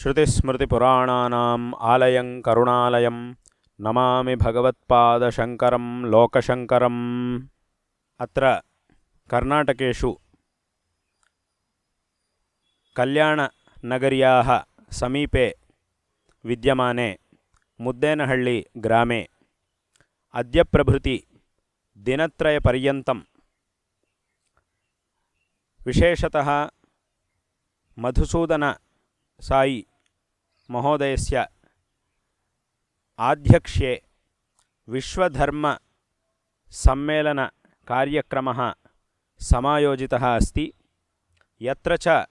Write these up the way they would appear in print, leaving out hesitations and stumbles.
श्रुतिस्मृतिपुराणानाम् आलयं करुणालयं नमामि भगवत्पादशङ्करं लोकशङ्करम्। अत्र कर्नाटकेषु कल्याणनगर्याः समीपे विद्यमाने मुद्देनहळ्ळि ग्रामे अद्य प्रभृति दिनत्रयपर्यन्तं विशेषतः मधुसूदन साई महोदयस्य आध्यक्ष्ये विश्वधर्म सम्मेलन कार्यक्रमः समायोजितः अस्ति। यत्र च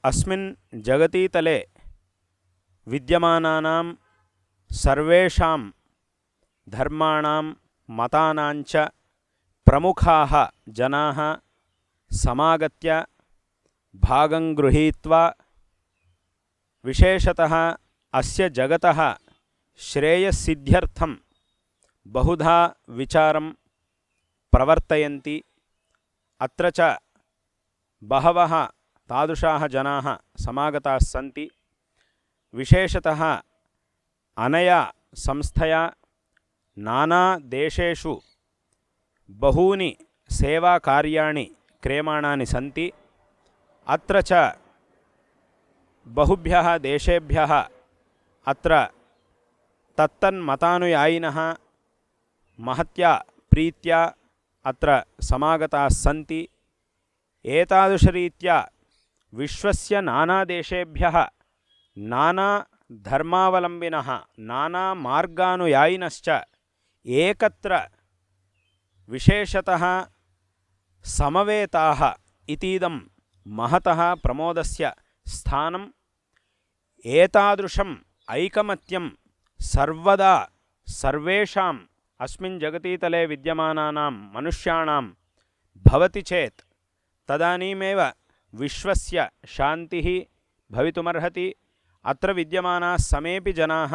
अस्मिन् जगतीतले विद्यमानानां सर्वेषां धर्माणां मतानांच प्रमुखाः जनाः समागत्य भागं गृहीत्वा विशेषतः अस्य जगतः श्रेयस्सिद्ध्यर्थं बहुधा विचारं प्रवर्तयन्ति। अत्र च बहवः तादृशाः जनाः समागताः सन्ति। विशेषतः अनया संस्थया नाना देशेषु बहूनि सेवाकार्याणि क्रियमाणानि सन्ति। अत्र च बहुभ्यः देशेभ्यः अत्र तत्तन्मतानुयायिनः महत्या प्रीत्या अत्र समागताः सन्ति। एतादृशरीत्या विश्वस्य नानादेशेभ्यः नानाधर्मावलम्बिनः नानामार्गानुयायिनश्च एकत्र विशेषतः समवेताः इतीदं महतः प्रमोदस्य स्थानम्। एतादृशम् ऐकमत्यं सर्वदा सर्वेषाम् अस्मिन् जगतीतले विद्यमानानां मनुष्याणां भवति चेत् तदानीमेव विश्वस्य शान्तिः भवितुमर्हति। अत्र विद्यमानाः समेऽपि जनाः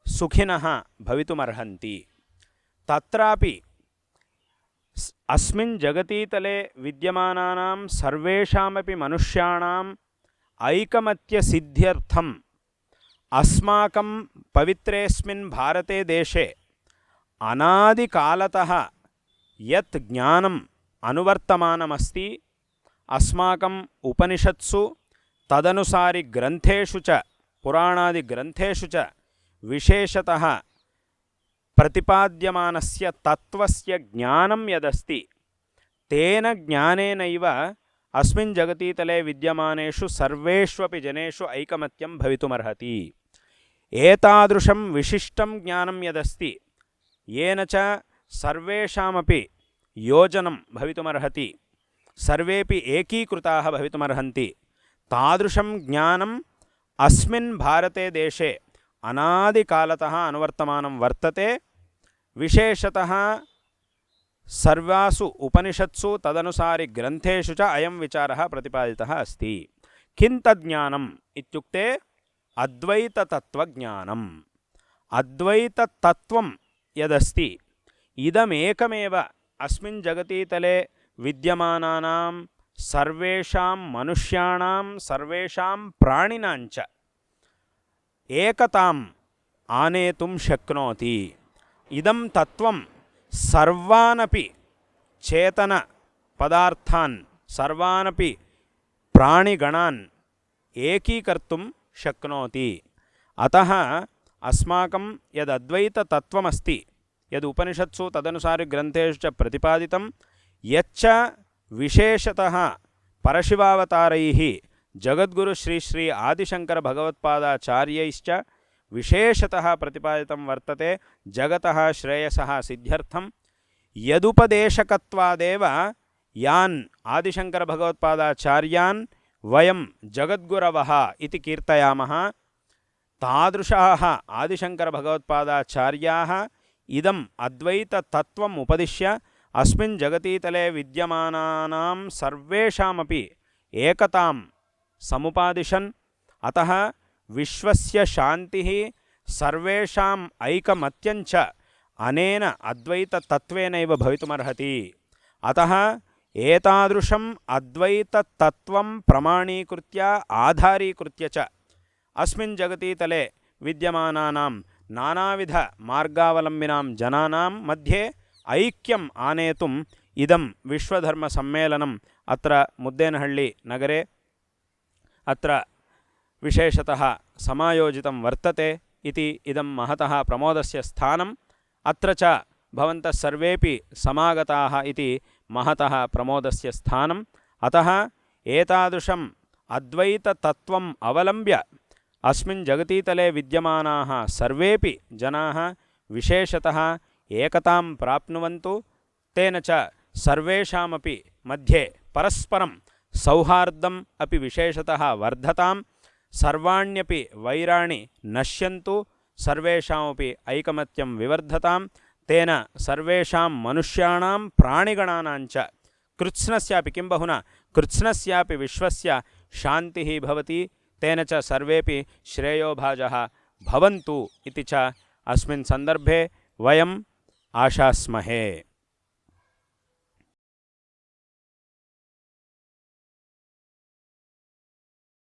सुखिनः भवितुमर्हन्ति। तत्रापि अस्मिन् जगतीतले विद्यमानानां सर्वेषामपि मनुष्याणाम् ऐकमत्यसिद्ध्यर्थम् अस्माकं पवित्रेऽस्मिन् भारते देशे अनादिकालतः यत् ज्ञानम् अनुवर्तमानमस्ति अस्माकम् उपनिषत्सु तदनुसारि ग्रन्थेषु च पुराणादिग्रन्थेषु च विशेषतः प्रतिपाद्यमानस्य तत्त्वस्य ज्ञानं यदस्ति तेन ज्ञानेनैव अस्मिन् जगतीतले विद्यमानेषु सर्वेष्वपि जनेषु ऐकमत्यं भवितुमर्हति। एतादृशं विशिष्टं ज्ञानं यदस्ति येन च सर्वेषामपि योजनं भवितुमर्हति, सर्वेपि एकीकृताः भवितुमर्हन्ति। तादृशं ज्ञानम् अस्मिन् भारते देशे अनादिकालतः अनुवर्तमानं वर्तते। विशेषतः सर्वासु उपनिषत्सु तदनुसारि ग्रन्थेषु च अयं विचारः प्रतिपादितः अस्ति। किं तज्ज्ञानम् इत्युक्ते अद्वैततत्त्वज्ञानम्। अद्वैततत्त्वं यदस्ति इदमेकमेव अस्मिन् जगतीतले विद्यमानानां सर्वेषां मनुष्याणां सर्वेषां प्राणिनां च एकताम् आनेतुं शक्नोति। इदं तत्त्वं सर्वानपि चेतनपदार्थान् सर्वानपि प्राणिगणान् एकीकर्तुं शक्नोति। अतः अस्माकं यदद्वैततत्त्वमस्ति यद् उपनिषत्सु तदनुसारि ग्रन्थेषु च प्रतिपादितं यच्च विशेषतः परशिवावतारैः जगद्गुरु श्री श्री आदिशंकर भगवत्पादाचार्यैश्च विशेषतः प्रतिपादितं वर्तते। जगतः श्रेयसः सिद्ध्यर्थं यदुपदेशकत्वादेव यान् आदिशंकर भगवत्पादाचार्यान् वयं जगद्गुरवः इति कीर्तयामः। तादृशाः आदिशंकर भगवत्पादाचार्याः इदम् अद्वैततत्त्वम् उपदिश्य अस्मिन् जगतीतले विद्यमानानां सर्वेषामपि एकतां समुपादिशन्। अतः विश्वस्य शान्तिः सर्वेषाम् ऐकमत्यञ्च अनेन अद्वैततत्त्वेनैव भवितुमर्हति। अतः एतादृशम् अद्वैततत्त्वं प्रमाणीकृत्य आधारीकृत्य च अस्मिन् जगति तले विद्यमानानां नानाविधमार्गावलम्बिनां जनानां मध्ये ऐक्यम् आनेतुम् इदं विश्वधर्मसम्मेलनम् अत्र मुद्देनहळ्ळि नगरे अत्र विशेषतः समायोजितं वर्तते इति इदं महतः प्रमोदस्य स्थानम् अत्र च भवन्तः सर्वेपि समागताः इति महतः प्रमोदस्य स्थानम् अतः एतादृशम् अद्वैततत्त्वम् अवलम्ब्य अस्मिन् जगतीतले विद्यमानाः सर्वेपि जनाः विशेषतः एकतां प्राप्नुवन्तु तेन च सर्वेषामपि मध्ये परस्परं सौहार्दम् अपि विशेषतः वर्धतां सर्वाण्यपि वैराणि नश्यन्तु सर्वेषामपि ऐकमत्यं विवर्धतां तेन सर्वेषां मनुष्याणां प्राणिगणानां च कृत्स्नस्यापि किं बहुना कृत्स्नस्यापि विश्वस्य शान्तिः भवति तेन च सर्वेपि श्रेयोभाजः भवन्तु इति च अस्मिन् सन्दर्भे वयम् आशास्महे।